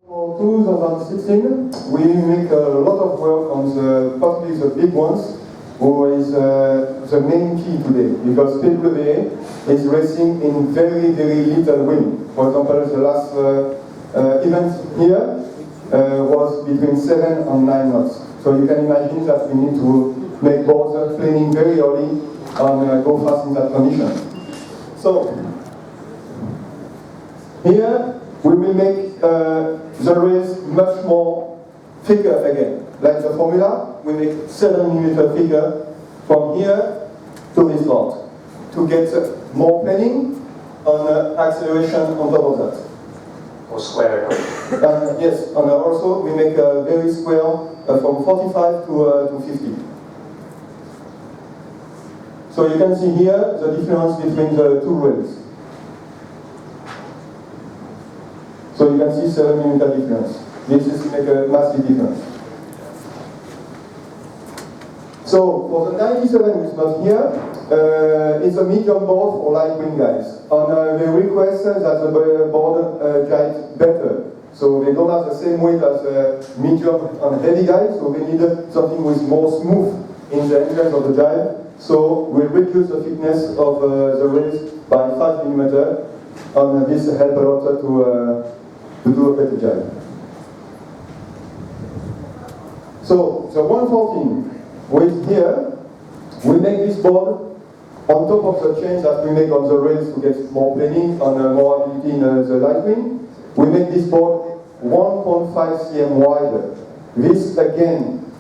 For 2016, we make a lot of work on particularly the big ones, who is the main key today, because PWA is racing in very, very little wind. For example, the last event here was between 7 and 9 knots. So you can imagine that we need to make boards planning very early and go fast in that condition. So here we will make the race much more thicker again. Like the formula, we make 7 mm thicker from here to this board to get more planning and acceleration on top of that. Or square. Yes, and also we make a very square from 45 to 50. So you can see here the difference between the two rails. So you can see 7 mm difference. This is make a massive difference. So for the 97, which is not here, it's a medium board for light wind guys. And they request that the board guides better. So they don't have the same weight as medium and heavy guys, so they need something with more smooth in the entrance of the jibe. So we reduce the thickness of the rails by 5 mm, and this helps a lot to do a better jibe. So the 114 with here, we make this board on top of the chains that we make on the rails to get more planing and more ability in the light wind. We make this board 1.5 cm wider. This again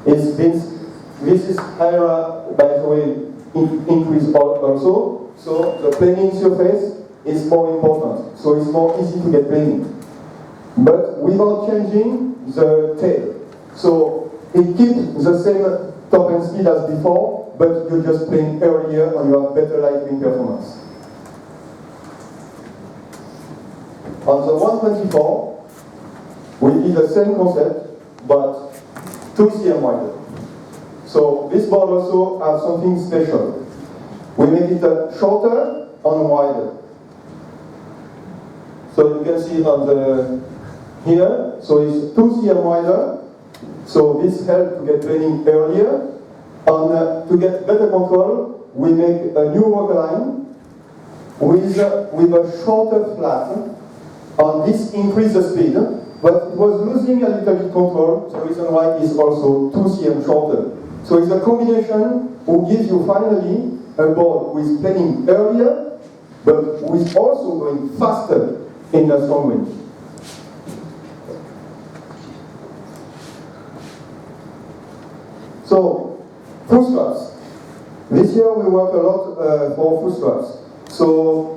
is this is higher, by the way, increase also. So the planing surface is more important. So it's more easy to get planing, but without changing the tail. So it keeps the same top end speed as before, but you just plane earlier and you have better light wind performance. On the 124, we did the same concept, but 2 cm wider. So this board also has something special. We make it shorter and wider. So you can see it on the here. So it's 2 cm wider. So this helps to get planing earlier. And to get better control, we make a new rocker line with a shorter flat. And this increases the speed, but it was losing a little bit control. The reason why is also 2 cm shorter. So it's a combination who gives you finally a board with planing earlier, but with also going faster in the strong wind. So, full straps. This year we work a lot for full straps. So,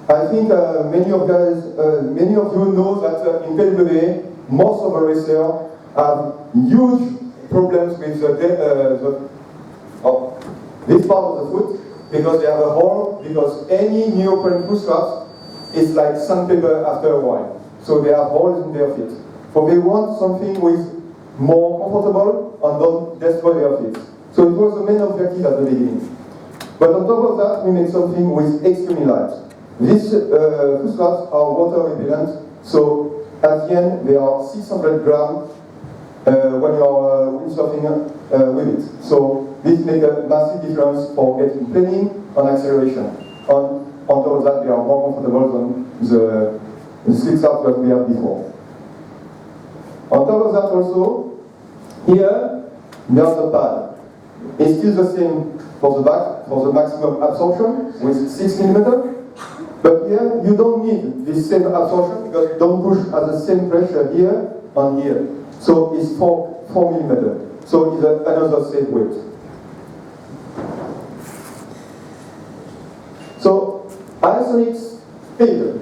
I think many of you know that in PWA, most of the racers have huge problems with this part of the foot because they have a hole, because any neoprene full straps is like sandpaper after a while. So they have holes in their feet. So they want something with more comfortable and don't destroy their feet. So it was the main objective at the beginning. But on top of that, we make something with extremely light. These foot straps are water repellent, so at the end they are 600 grams when you are windsurfing with it. So this makes a massive difference for getting planing and acceleration. And on top of that, they are more comfortable than the slip straps that we had before. On top of that also, here, there's the pad. It's still the same for the back, for the maximum absorption with 6 mm. But here, you don't need this same absorption because you don't push at the same pressure here and here. So it's 4 mm. So it's another safe weight. So, iSonic speed.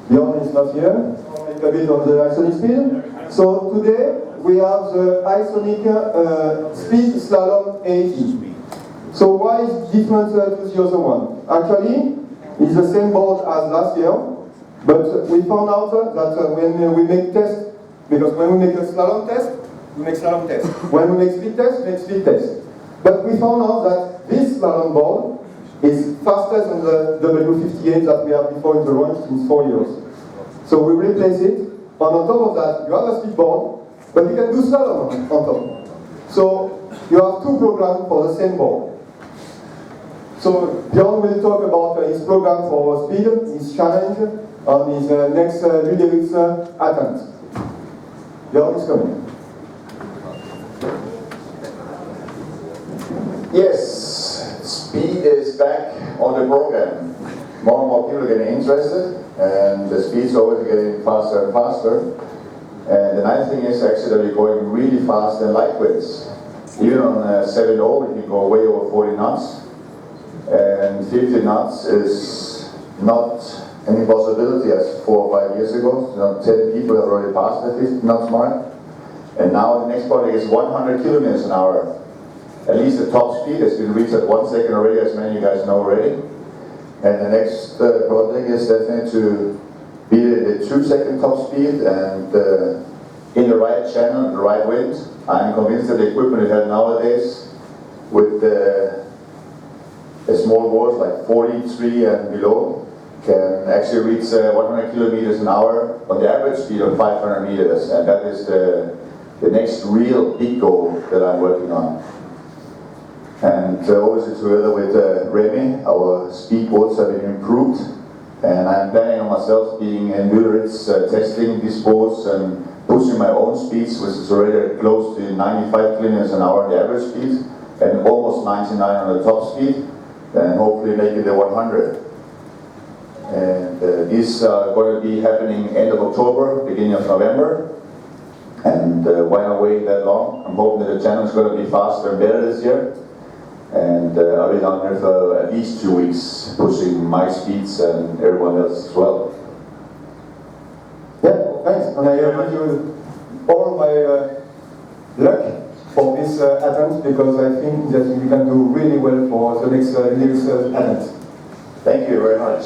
Bjorn is not here. I'll make a bit on the iSonic speed. So today, we have the iSonic speed slalom 80. So why is it different to the other one? Actually, it's the same board as last year, but we found out that when we make tests Because when we make a slalom test, we make slalom test. When we make speed test, we make speed test. But we found out that this slalom board is faster than the W58 that we had before in the range since 4 years. So we replace it, and on top of that, you have a speed board, but you can do slalom on top. So you have two programs for the same board. So Bjorn will talk about his program for speed, his challenge, and his next lyrics attempt. Bjorn is coming. Yes, speed is back on the program. More and more people are getting interested, and the speed's always getting faster and faster. And the nice thing is actually that we're going really fast in light winds. Even on 7.0 we can go way over 40 knots. And 50 knots is not any possibility as 4 or 5 years ago. 10 people have already passed the 50 knots mark. And now the next project is 100 kilometers an hour. At least the top speed has been reached at 1 second already, as many of you guys know already. And the next project is definitely to be the 2 second top speed and in the right channel, the right wind. I'm convinced that the equipment we have nowadays with the small boards like 43 and below can actually reach 100 kilometers an hour on the average speed of 500 meters, and that is the next real big goal that I'm working on. And obviously together with Remi, our speed boards have been improved, and I'm planning on myself being in Müritz testing these boards and pushing my own speeds, which is already close to 95 kilometers an hour on the average speed, and almost 99 on the top speed, and hopefully make it the 100. And these are going to be happening end of October, beginning of November. And why not wait that long? I'm hoping that the channel is going to be faster and better this year. And I'll be down here for at least 2 weeks, pushing my speeds and everyone else as well. Yeah, thanks. And I wish you all my luck for this attempt, because I think that you can do really well for the next lyrics attempt. Thank you very much.